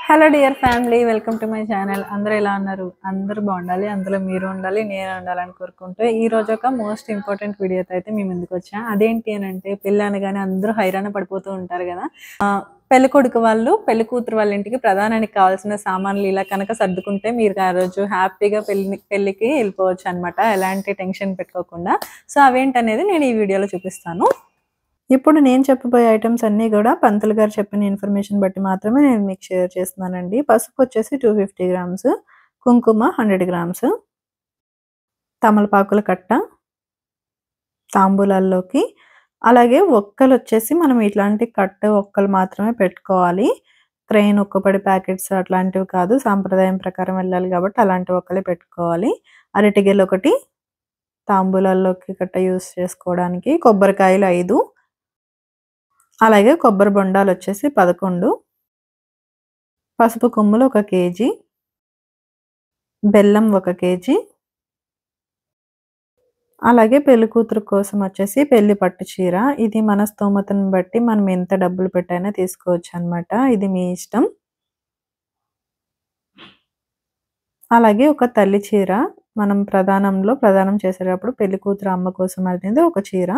Hello dear family, welcome to my channel. అందరూ ఎలా ఉన్నారు? అందరూ బాగుండాలి, అందులో మీరు ఉండాలి, నేను ఉండాలని కోరుకుంటూ ఈరోజు ఒక మోస్ట్ ఇంపార్టెంట్ వీడియోతో అయితే మీ ముందుకు వచ్చా. అదేంటి అని అంటే, పెళ్ళి అనగానే అందరూ హైరాణ పడిపోతూ ఉంటారు కదా. పెళ్లి కొడుకు వాళ్ళు పెళ్లి కూతురు వాళ్ళ ఇంటికి ప్రధానానికి కావాల్సిన సామాన్లు ఇలా కనుక సర్దుకుంటే మీరు ఆ రోజు హ్యాపీగా పెళ్ళికి వెళ్ళిపోవచ్చు అనమాట, ఎలాంటి టెన్షన్ పెట్టుకోకుండా. సో అవేంటనేది నేను ఈ వీడియోలో చూపిస్తాను. ఇప్పుడు నేను చెప్పబోయే ఐటమ్స్ అన్నీ కూడా పంతులు గారు చెప్పిన ఇన్ఫర్మేషన్ బట్టి మాత్రమే నేను మీకు షేర్ చేస్తున్నానండి. పసుపు వచ్చేసి 250 గ్రామ్స్, కుంకుమ 100 గ్రామ్స్, తమలపాకుల కట్ట తాంబూలాల్లోకి, అలాగే ఒక్కలు వచ్చేసి మనం ఇట్లాంటి కట్ట ఒక్కలు మాత్రమే పెట్టుకోవాలి. క్రెయిన్ ఒక్కపడి ప్యాకెట్స్ అట్లాంటివి కాదు, సాంప్రదాయం ప్రకారం వెళ్ళాలి కాబట్టి అలాంటి ఒక్కలే పెట్టుకోవాలి. అరటిగెలు ఒకటి తాంబూలాల్లోకి కట్ట యూస్ చేసుకోవడానికి, కొబ్బరికాయలు 5, అలాగే కొబ్బరి బొండాలు వచ్చేసి 11, పసుపు కొమ్ములు 1 కేజీ, బెల్లం 1 కేజీ, అలాగే పెళ్లి కూతురు కోసం వచ్చేసి పెళ్లి పట్టు చీర. ఇది మన స్తోమతను బట్టి మనం ఎంత డబ్బులు పెట్టైనా తీసుకోవచ్చు అనమాట, ఇది మీ ఇష్టం. అలాగే ఒక తల్లి చీర, మనం ప్రదానం చేసేటప్పుడు పెళ్లి కూతురు అమ్మ కోసం అనేది ఒక చీర.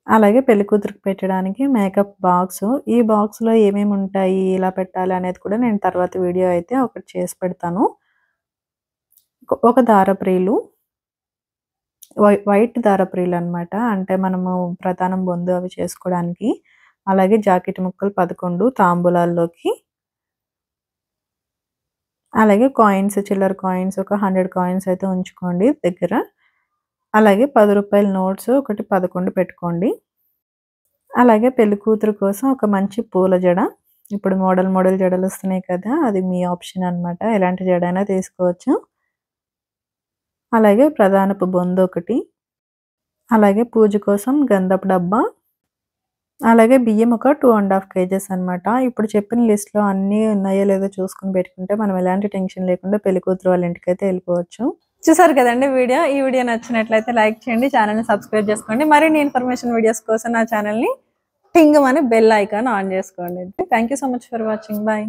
అలాగే పెళ్లి కూతురికి పెట్టడానికి మేకప్ బాక్స్. ఈ బాక్స్లో ఏమేమి ఉంటాయి, ఎలా పెట్టాలి అనేది కూడా నేను తర్వాత వీడియో అయితే ఒకటి చేసి పెడతాను. ఒక దారప్రీలు, వైట్ దారప్రీలు అనమాట, అంటే మనము ప్రధానం బొందు అవి చేసుకోవడానికి. అలాగే జాకెట్ ముక్కలు 11 తాంబూలాల్లోకి. అలాగే కాయిన్స్, చిల్లర కాయిన్స్ ఒక 100 కాయిన్స్ అయితే ఉంచుకోండి దగ్గర. అలాగే 10 రూపాయల నోట్స్ ఒకటి 11 పెట్టుకోండి. అలాగే పెళ్లి కూతురు కోసం ఒక మంచి పూల జడ. ఇప్పుడు మోడల్ జడలు వస్తున్నాయి కదా, అది మీ ఆప్షన్ అనమాట, ఎలాంటి జడ అయినా తీసుకోవచ్చు. అలాగే ప్రధానపు బొందు ఒకటి, అలాగే పూజ కోసం గంధపు డబ్బా, అలాగే బియ్యం ఒక 2.5 కేజెస్ అనమాట. ఇప్పుడు చెప్పిన లిస్ట్లో అన్నీ ఉన్నాయో లేదో చూసుకుని పెట్టుకుంటే మనం ఎలాంటి టెన్షన్ లేకుండా పెళ్లి కూతురు వాళ్ళ ఇంటికైతే వెళ్ళిపోవచ్చు. చూసారు కదండి వీడియో. ఈ వీడియో నచ్చినట్లయితే లైక్ చేయండి, ఛానల్ని సబ్స్క్రైబ్ చేసుకోండి. మరిన్ని ఇన్ఫర్మేషన్ వీడియోస్ కోసం నా ఛానల్ని టింగ్ అని బెల్ ఐకాన్ ఆన్ చేసుకోండి. Thank you so much for watching. Bye.